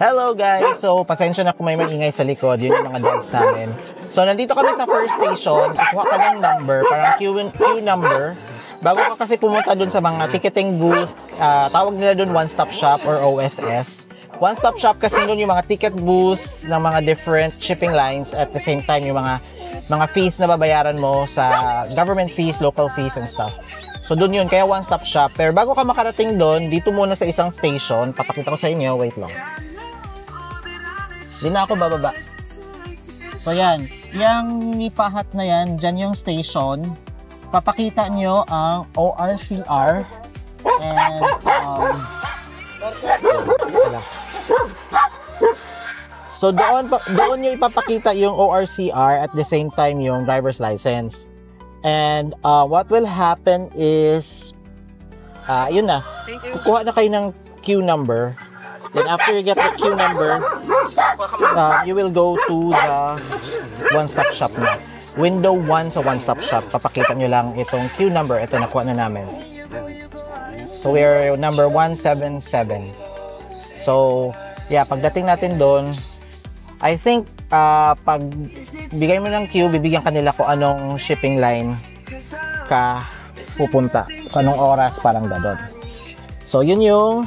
Hello guys! So, pasensya na kung may maingay sa likod. Yun yung mga dogs namin. So, nandito kami sa first station. Kukuha ka ng number, parang queue number. Bago ka kasi pumunta dun sa mga ticketing booth, tawag nila dun one-stop shop or OSS. One-stop shop kasi dun yung mga ticket booths ng mga different shipping lines at the same time yung mga fees na babayaran mo sa government fees, local fees and stuff. So dun yun, kaya one-stop shop. Pero bago ka makarating dun, dito muna sa isang station, papakita ko sa inyo, wait lang. Di na ako bababa. So yan, yung nipahat na yan, dyan yung station. Papakita nyo ang ORCR and so doon nyo ipapakita yung ORCR at the same time yung driver's license. And what will happen is yun na, kukuha na kayo ng queue number. Then after you get the queue number, you will go to the one-stop shop na. Window 1 sa one-stop shop. Papakita nyo lang itong queue number. Ito, nakuha na namin. So we're number 177. So yeah, pagdating natin doon, I think pag bigay mo ng queue, bibigyan kanila ko anong shipping line ka pupunta, anong oras, parang gano'n. So yun yung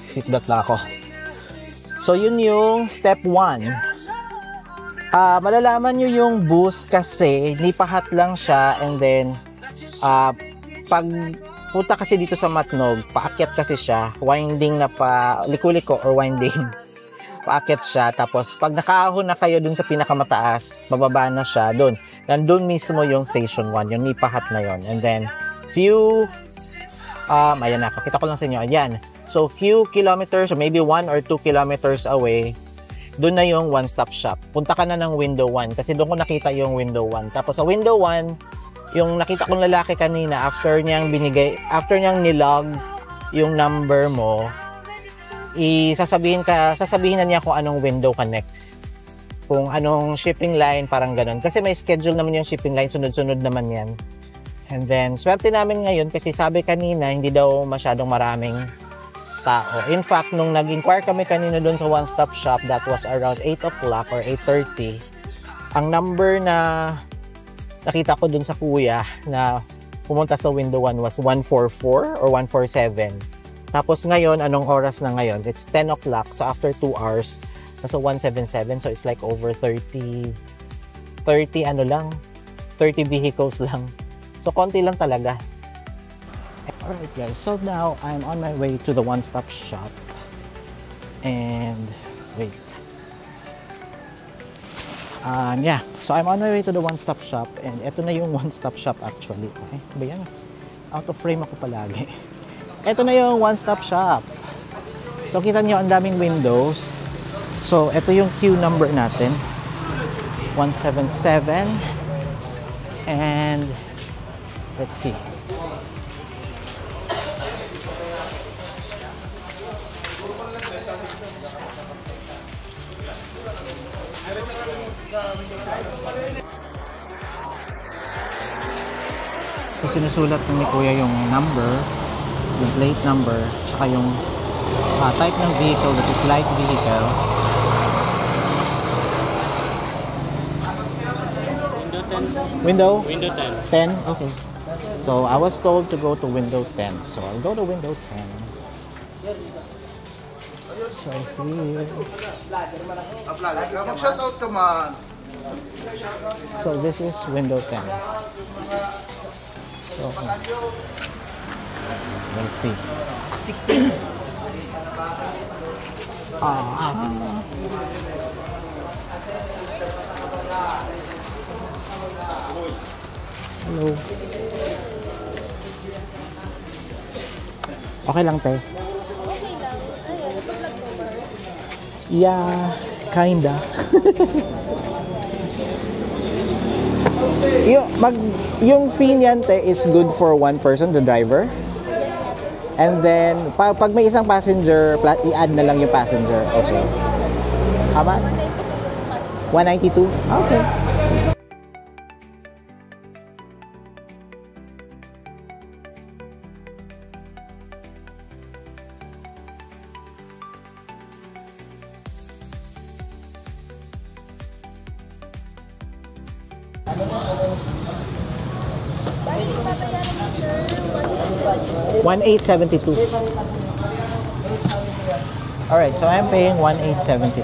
seatbelt na ako. So yun yung step 1. Malalaman nyo yung booth kasi nipahat lang siya, and then pag punta kasi dito sa Matnog, paakyat kasi siya, winding na pa, liko-liko or winding. Paakyat siya, tapos pag nakaahon na kayo dun sa pinakamataas, bababa na siya dun. Nandun mismo yung station 1, yung nipahat na yon. And then few ayan na, pakita ko lang sa inyo, ayan. So few kilometers or maybe 1 or 2 kilometers away, doon na yung one-stop shop. Punta ka na ng window 1 kasi doon ko nakita yung window 1. Tapos sa window 1, yung nakita kong lalaki kanina, after niyang nilog yung number mo, sasabihin na niya kung anong window ka next. Kung anong shipping line, parang ganun. Kasi may schedule naman yung shipping line, sunod-sunod naman yan. And then, swerte namin ngayon kasi sabi kanina, hindi daw masyadong maraming tao. In fact, nung nag-inquire kami kanina doon sa one-stop shop, that was around 8 o'clock or 8:30. Ang number na nakita ko doon sa kuya na pumunta sa window 1 was 144 or 147. Tapos ngayon, anong oras na ngayon? It's 10 o'clock. So after 2 hours, nasa 177. So it's like over 30 vehicles lang. So konti lang talaga. Alright guys, so now I'm on my way to the one-stop shop. And wait. Yeah, so I'm on my way to the one-stop shop, and ito na yung one-stop shop actually. Okay, ba yan? Out of frame ako palagi. Ito na yung one-stop shop. So kita nyo, ang daming windows. So ito yung queue number natin, 177. And let's see. So sinusulat ni kuya yung number, yung plate number, tsaka yung type ng vehicle, which is light vehicle. Window 10. 10? Okay. So I was told to go to window 10. So I'll go to window 10. So here. So this is window 10. So let's see. 16. Hello. Okay lang, te? Okay lang. Ayun, pag-vlog ko, sir. Yeah, kinda. Yung fee niyan, te, is good for one person, the driver. And then, pag may isang passenger, i-add na lang yung passenger. Okay. Tama? 192 yung passenger. 192? Okay. Bali, babayaran mo, sir. 1,872. Alright, so I'm paying 1,872.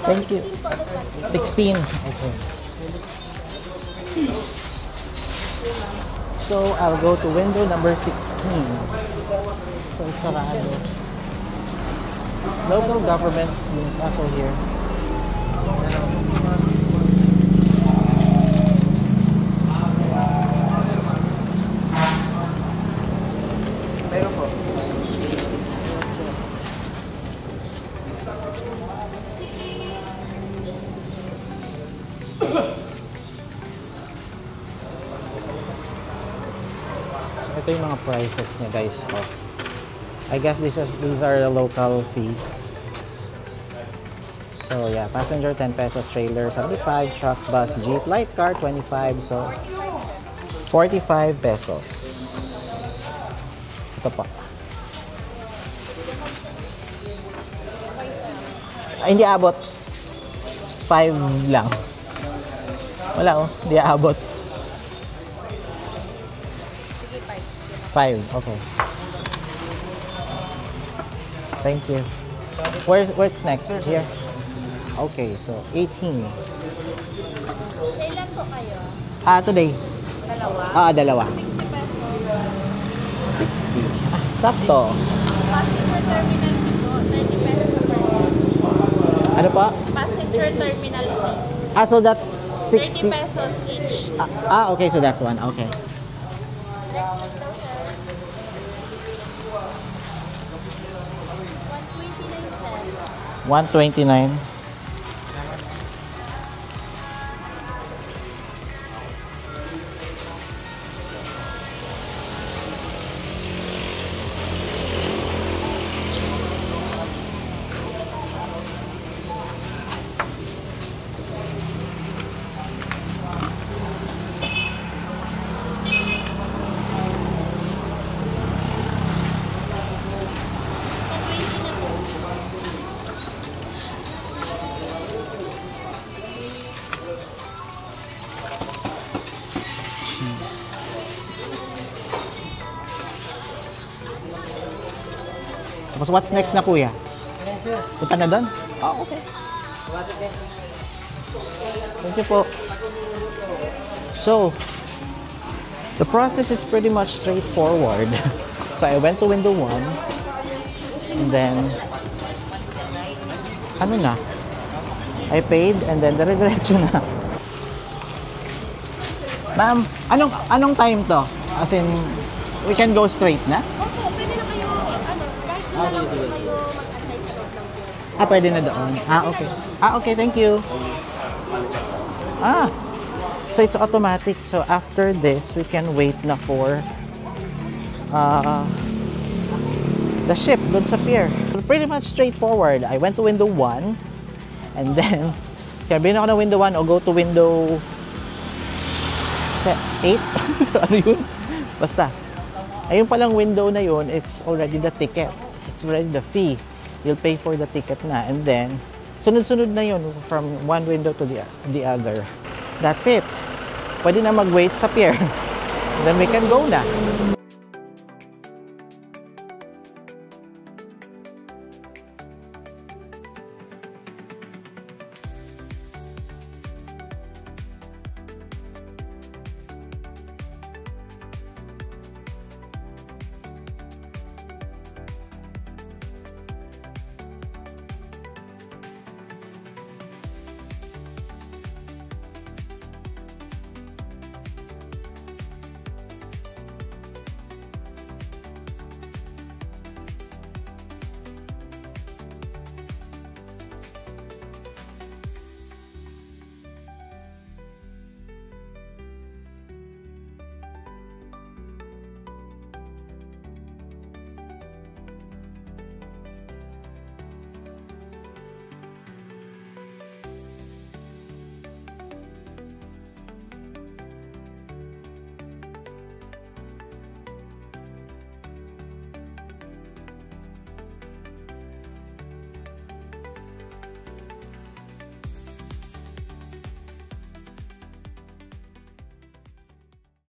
Thank you. Thank you. 16 po, the 20. 16. Okay. So, I'll go to window number 16. So, it's sarado. Local government yung kaso here. Meron po. So, ito yung mga prices niya, guys. Oh. I guess these are the local fees. So, yeah. Passenger, 10 pesos. Trailer, 75. Truck, bus, jeep, light car, 25. So, 45 pesos. Ito pa. Ay, hindi abot. 5 lang. Wala oh. Hindi abot. 5. Okay. Thank you. What's next? Here. Okay, so 18. Kailan po kayo? Today. Dalawa? Dalawa. 60 pesos. 60. Sakto. Passenger terminal fee po, 30 pesos per day. Ano pa? Passenger terminal fee, So that's 30 60. pesos each. Okay, so that one. Okay. Next window, sir. 129, sir. 129. Sa 20 na po. Tapos what's next na kuya? Punta na doon? Okay. Thank you po. So, the process is pretty much straightforward. So I went to window 1 and then ano na? I paid and then dire-diretso na. Ma'am, anong time to? As in, we can go straight na? Opo, pwede na kayo, kahit doon na lang po kayo mag-antay sa loob ng building. Pwede na doon. Okay. Okay, thank you. So it's automatic. So after this, we can wait na for the ship dun sa pier. Pretty much straightforward. I went to window 1 and then kaya bilhin ako ng window 1 o go to window 8. So ano yun? Basta. Ayun palang window na yun, it's already the ticket. It's already the fee. You'll pay for the ticket na and then sunod-sunod na yun from one window to the other. That's it. Pwede na mag-wait sa pier. Then we can go na.